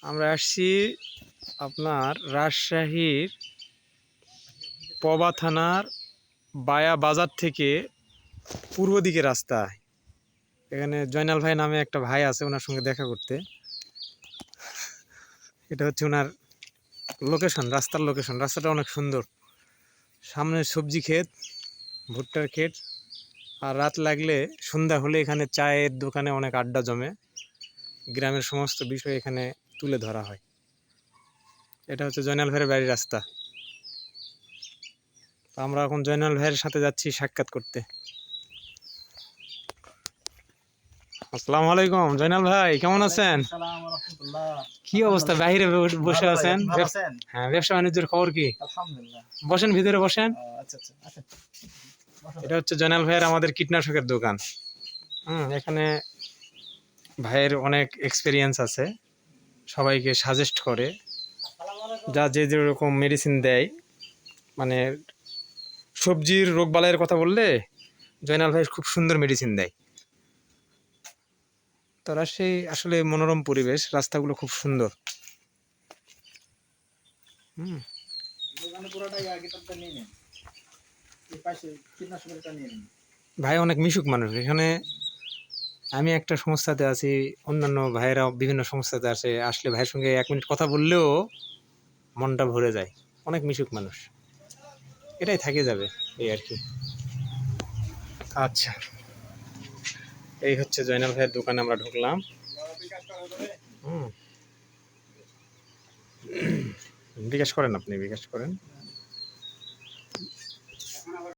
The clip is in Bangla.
আমরা আসছি আপনার রাজশাহীর পবা থানার বায়া বাজার থেকে পূর্ব দিকে রাস্তা। এখানে জয়নাল ভাই নামে একটা ভাই আছে, ওনার সঙ্গে দেখা করতে। এটা হচ্ছে ওনার লোকেশন, রাস্তার লোকেশন। রাস্তাটা অনেক সুন্দর, সামনে সবজি ক্ষেত, ভুট্টার ক্ষেত। আর রাত লাগলে, সন্ধ্যা হলে এখানে চায়ের দোকানে অনেক আড্ডা জমে, গ্রামের সমস্ত বিষয় এখানে তুলে ধরা হয়। এটা হচ্ছে জয়নাল ভাইয়ের বাড়ির রাস্তা। আমরা এখন জয়নাল ভাইয়ের সাথে যাচ্ছি সাক্ষাৎ করতে। আসসালামু আলাইকুম জয়নাল ভাই, কেমন আছেন? কি অবস্থা, বাইরে বসে আছেন? হ্যাঁ, ব্যবসা বাণিজ্যের খবর কি? বসেন, ভিতরে বসেন। এটা হচ্ছে জয়নাল ভাইয়ের আমাদের কীটনাশকের দোকান। এখানে ভাইয়ের অনেক এক্সপিরিয়েন্স আছে, সবাইকে সাজেস্ট করে, যা যে যেরকম মেডিসিন দেয়। মানে সবজির রোগবালাইয়ের কথা বললে জয়নাল ভাই খুব সুন্দর মেডিসিন দেয়। তো রাজশাহী আসলে মনোরম পরিবেশ, রাস্তাগুলো খুব সুন্দর। ভাই অনেক মিশুক মানুষ এখানে। আমি একটা সংস্থাতে আছি, অন্যান্য ভাইয়েরা বিভিন্ন সংস্থাতে আছে, আসলে ভাইয়ের সঙ্গে 1 মিনিট কথা বললেও মনটা ভরে যায়। অনেক মিশুক মানুষ, এটাই থাকে যাবে, এই আর কি। আচ্ছা, এই হচ্ছে জয়নাল ভাইয়ের দোকানে আমরা ঢুকলাম। বিকাশ করেন, আপনি বিকাশ করেন।